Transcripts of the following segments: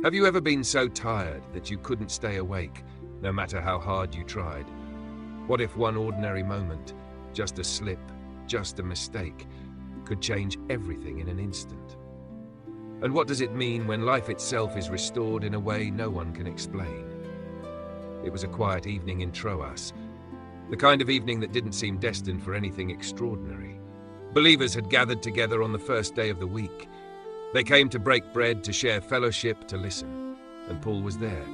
Have you ever been so tired that you couldn't stay awake, no matter how hard you tried? What if one ordinary moment, just a slip, just a mistake, could change everything in an instant? And what does it mean when life itself is restored in a way no one can explain? It was a quiet evening in Troas, the kind of evening that didn't seem destined for anything extraordinary. Believers had gathered together on the first day of the week. They came to break bread, to share fellowship, to listen. And Paul was there.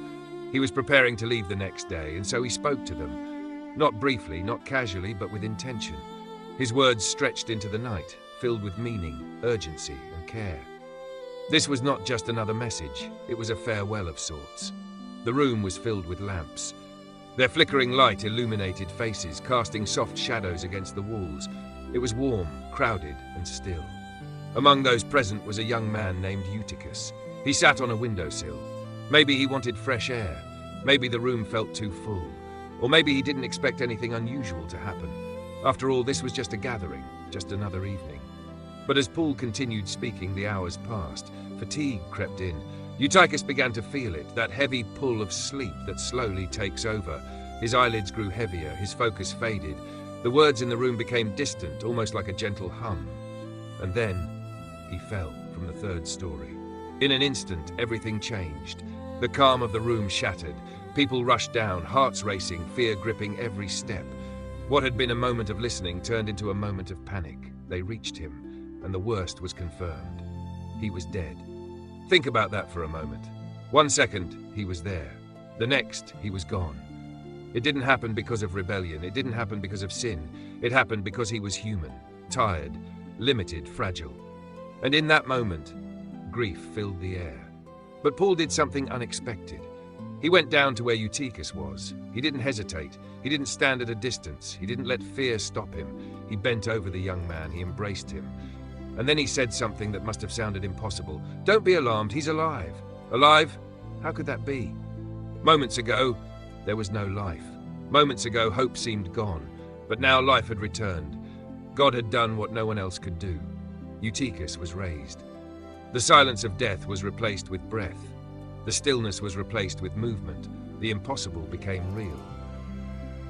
He was preparing to leave the next day, and so he spoke to them. Not briefly, not casually, but with intention. His words stretched into the night, filled with meaning, urgency, and care. This was not just another message, it was a farewell of sorts. The room was filled with lamps. Their flickering light illuminated faces, casting soft shadows against the walls. It was warm, crowded, and still. Among those present was a young man named Eutychus. He sat on a windowsill. Maybe he wanted fresh air. Maybe the room felt too full. Or maybe he didn't expect anything unusual to happen. After all, this was just a gathering, just another evening. But as Paul continued speaking, the hours passed. Fatigue crept in. Eutychus began to feel it, that heavy pull of sleep that slowly takes over. His eyelids grew heavier, his focus faded. The words in the room became distant, almost like a gentle hum. And then he fell from the third story. In an instant, everything changed. The calm of the room shattered. People rushed down, hearts racing, fear gripping every step. What had been a moment of listening turned into a moment of panic. They reached him, and the worst was confirmed. He was dead. Think about that for a moment. 1 second, he was there. The next, he was gone. It didn't happen because of rebellion. It didn't happen because of sin. It happened because he was human, tired, limited, fragile. And in that moment, grief filled the air. But Paul did something unexpected. He went down to where Eutychus was. He didn't hesitate. He didn't stand at a distance. He didn't let fear stop him. He bent over the young man. He embraced him. And then he said something that must have sounded impossible. "Don't be alarmed. He's alive." Alive? How could that be? Moments ago, there was no life. Moments ago, hope seemed gone. But now life had returned. God had done what no one else could do. Eutychus was raised. The silence of death was replaced with breath. The stillness was replaced with movement. The impossible became real.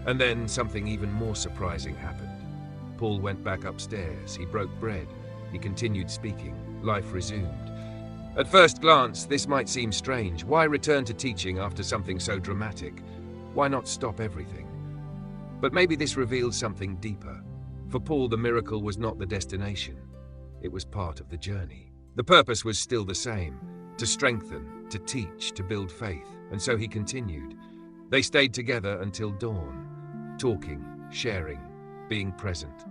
And then something even more surprising happened. Paul went back upstairs. He broke bread. He continued speaking. Life resumed. At first glance, this might seem strange. Why return to teaching after something so dramatic? Why not stop everything? But maybe this revealed something deeper. For Paul, the miracle was not the destination. It was part of the journey. The purpose was still the same: to strengthen, to teach, to build faith. And so he continued. They stayed together until dawn, talking, sharing, being present.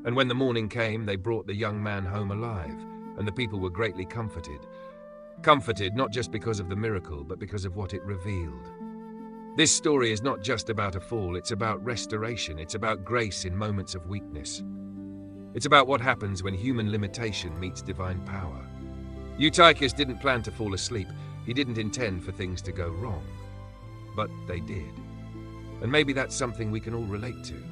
And when the morning came, they brought the young man home alive, and the people were greatly comforted. Comforted not just because of the miracle, but because of what it revealed. This story is not just about a fall, it's about restoration, it's about grace in moments of weakness. It's about what happens when human limitation meets divine power. Eutychus didn't plan to fall asleep. He didn't intend for things to go wrong. But they did. And maybe that's something we can all relate to.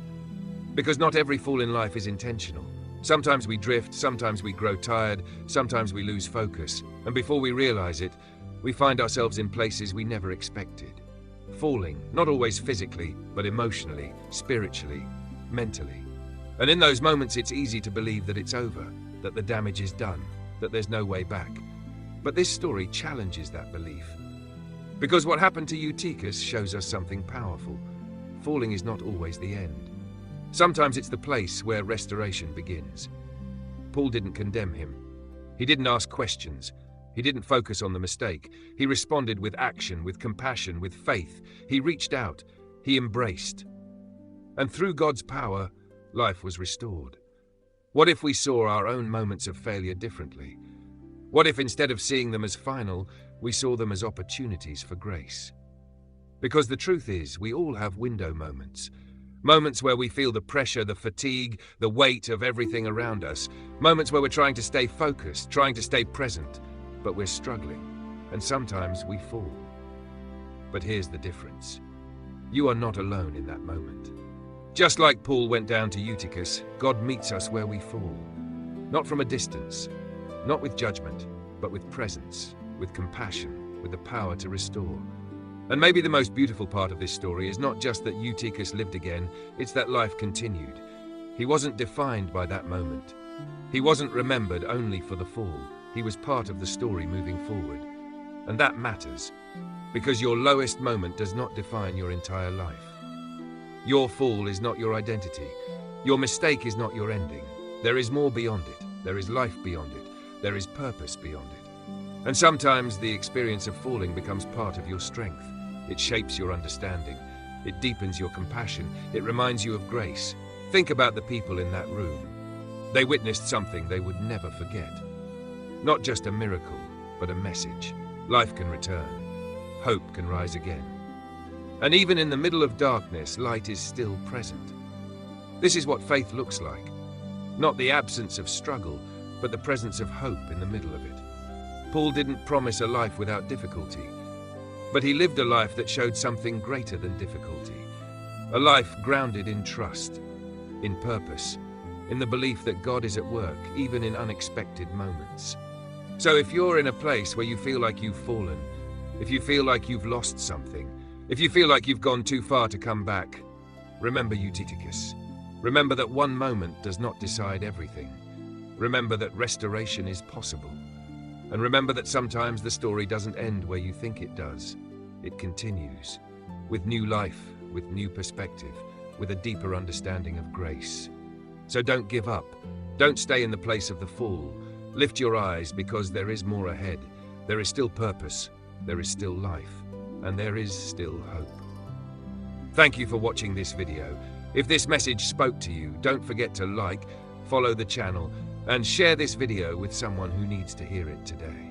Because not every fall in life is intentional. Sometimes we drift, sometimes we grow tired, sometimes we lose focus. And before we realize it, we find ourselves in places we never expected. Falling, not always physically, but emotionally, spiritually, mentally. And in those moments, it's easy to believe that it's over, that the damage is done, that there's no way back. But this story challenges that belief. Because what happened to Eutychus shows us something powerful. Falling is not always the end. Sometimes it's the place where restoration begins. Paul didn't condemn him. He didn't ask questions. He didn't focus on the mistake. He responded with action, with compassion, with faith. He reached out. He embraced. And through God's power, life was restored. What if we saw our own moments of failure differently? What if instead of seeing them as final, we saw them as opportunities for grace? Because the truth is, we all have window moments. Moments where we feel the pressure, the fatigue, the weight of everything around us. Moments where we're trying to stay focused, trying to stay present, but we're struggling. And sometimes we fall. But here's the difference. You are not alone in that moment. Just like Paul went down to Eutychus, God meets us where we fall. Not from a distance, not with judgment, but with presence, with compassion, with the power to restore. And maybe the most beautiful part of this story is not just that Eutychus lived again, it's that life continued. He wasn't defined by that moment. He wasn't remembered only for the fall. He was part of the story moving forward. And that matters, because your lowest moment does not define your entire life. Your fall is not your identity. Your mistake is not your ending. There is more beyond it. There is life beyond it. There is purpose beyond it. And sometimes the experience of falling becomes part of your strength. It shapes your understanding. It deepens your compassion. It reminds you of grace. Think about the people in that room. They witnessed something they would never forget. Not just a miracle, but a message. Life can return. Hope can rise again. And even in the middle of darkness, light is still present. This is what faith looks like. Not the absence of struggle, but the presence of hope in the middle of it. Paul didn't promise a life without difficulty, but he lived a life that showed something greater than difficulty. A life grounded in trust, in purpose, in the belief that God is at work, even in unexpected moments. So if you're in a place where you feel like you've fallen, if you feel like you've lost something, if you feel like you've gone too far to come back, remember Eutychus. Remember that one moment does not decide everything. Remember that restoration is possible. And remember that sometimes the story doesn't end where you think it does. It continues, with new life, with new perspective, with a deeper understanding of grace. So don't give up. Don't stay in the place of the fall. Lift your eyes, because there is more ahead. There is still purpose, there is still life, and there is still hope. Thank you for watching this video. If this message spoke to you, don't forget to like, follow the channel, and share this video with someone who needs to hear it today.